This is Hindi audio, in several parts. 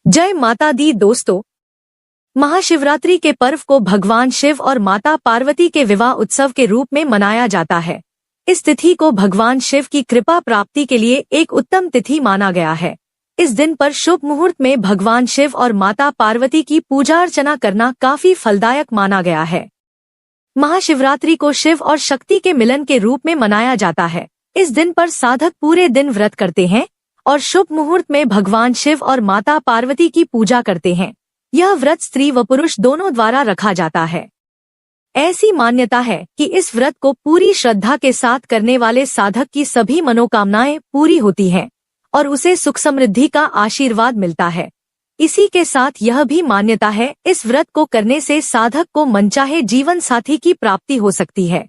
जय माता दी दोस्तों, महाशिवरात्रि के पर्व को भगवान शिव और माता पार्वती के विवाह उत्सव के रूप में मनाया जाता है। इस तिथि को भगवान शिव की कृपा प्राप्ति के लिए एक उत्तम तिथि माना गया है। इस दिन पर शुभ मुहूर्त में भगवान शिव और माता पार्वती की पूजा अर्चना करना काफी फलदायक माना गया है। महाशिवरात्रि को शिव और शक्ति के मिलन के रूप में मनाया जाता है। इस दिन पर साधक पूरे दिन व्रत करते हैं और शुभ मुहूर्त में भगवान शिव और माता पार्वती की पूजा करते हैं। यह व्रत स्त्री व पुरुष दोनों द्वारा रखा जाता है। ऐसी मान्यता है कि इस व्रत को पूरी श्रद्धा के साथ करने वाले साधक की सभी मनोकामनाएं पूरी होती हैं और उसे सुख समृद्धि का आशीर्वाद मिलता है। इसी के साथ यह भी मान्यता है इस व्रत को करने से साधक को मनचाहे जीवन साथी की प्राप्ति हो सकती है।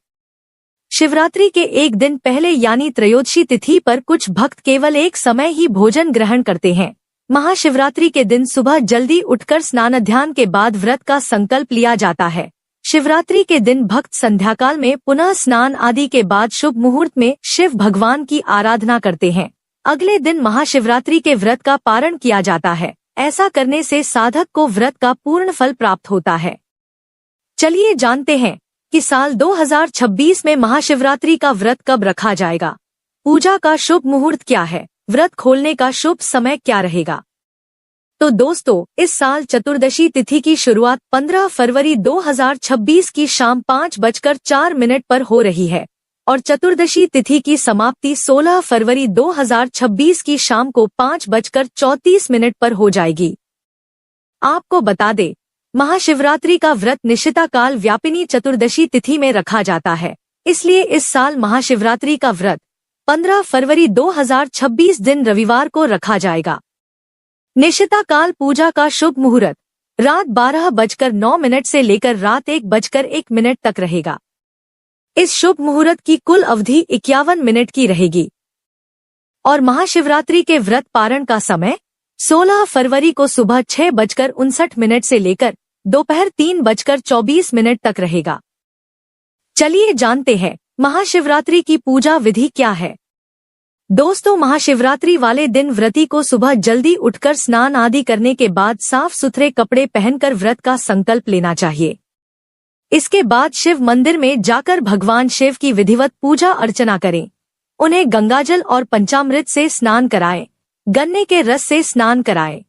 शिवरात्रि के एक दिन पहले यानी त्रयोदशी तिथि पर कुछ भक्त केवल एक समय ही भोजन ग्रहण करते हैं। महाशिवरात्रि के दिन सुबह जल्दी उठकर स्नान ध्यान के बाद व्रत का संकल्प लिया जाता है। शिवरात्रि के दिन भक्त संध्याकाल में पुनः स्नान आदि के बाद शुभ मुहूर्त में शिव भगवान की आराधना करते हैं। अगले दिन महाशिवरात्रि के व्रत का पारण किया जाता है। ऐसा करने से साधक को व्रत का पूर्ण फल प्राप्त होता है। चलिए जानते हैं कि साल 2026 में महाशिवरात्रि का व्रत कब रखा जाएगा। पूजा का शुभ मुहूर्त क्या है, व्रत खोलने का शुभ समय क्या रहेगा। तो दोस्तों, इस साल चतुर्दशी तिथि की शुरुआत 15 फरवरी 2026 की शाम 5:04 पर हो रही है और चतुर्दशी तिथि की समाप्ति 16 फरवरी 2026 की शाम को 5:34 पर हो जाएगी। आपको बता दें, महाशिवरात्रि का व्रत निशिता काल व्यापिनी चतुर्दशी तिथि में रखा जाता है। इसलिए इस साल महाशिवरात्रि का व्रत 15 फरवरी 2026 दिन रविवार को रखा जाएगा। निशिता काल पूजा का शुभ मुहूर्त रात 12:09 से लेकर रात 1:01 तक रहेगा। इस शुभ मुहूर्त की कुल अवधि 51 मिनट की रहेगी और महाशिवरात्रि के व्रत पारण का समय 16 फरवरी को सुबह 6:59 से लेकर दोपहर 3:24 तक रहेगा। चलिए जानते हैं महाशिवरात्रि की पूजा विधि क्या है। दोस्तों, महाशिवरात्रि वाले दिन व्रती को सुबह जल्दी उठकर स्नान आदि करने के बाद साफ सुथरे कपड़े पहनकर व्रत का संकल्प लेना चाहिए। इसके बाद शिव मंदिर में जाकर भगवान शिव की विधिवत पूजा अर्चना करें। उन्हें गंगाजल और पंचामृत से स्नान कराएं, गन्ने के रस से स्नान कराएं।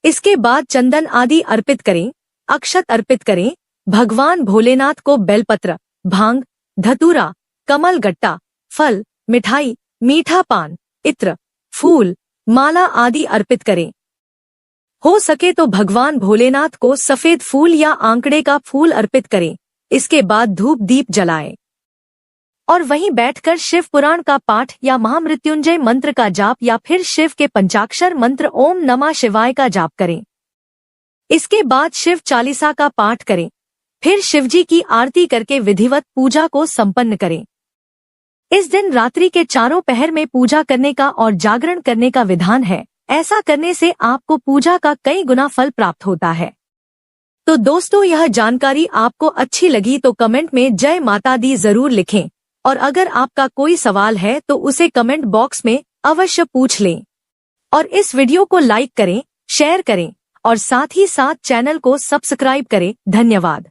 इसके बाद चंदन आदि अर्पित करें, अक्षत अर्पित करें। भगवान भोलेनाथ को बेलपत्र, भांग, धतूरा, कमल गट्टा, फल, मिठाई, मीठा पान, इत्र, फूल, माला आदि अर्पित करें। हो सके तो भगवान भोलेनाथ को सफेद फूल या आंकड़े का फूल अर्पित करें। इसके बाद धूप दीप जलाएं और वहीं बैठकर शिव पुराण का पाठ या महामृत्युंजय मंत्र का जाप या फिर शिव के पंचाक्षर मंत्र ओम नमः शिवाय का जाप करें। इसके बाद शिव चालीसा का पाठ करें। फिर शिवजी की आरती करके विधिवत पूजा को संपन्न करें। इस दिन रात्रि के चारों पहर में पूजा करने का और जागरण करने का विधान है। ऐसा करने से आपको पूजा का कई गुना फल प्राप्त होता है। तो दोस्तों, यह जानकारी आपको अच्छी लगी तो कमेंट में जय माता दी जरूर लिखें और अगर आपका कोई सवाल है तो उसे कमेंट बॉक्स में अवश्य पूछ लें और इस वीडियो को लाइक करें, शेयर करें और साथ ही साथ चैनल को सब्सक्राइब करें। धन्यवाद।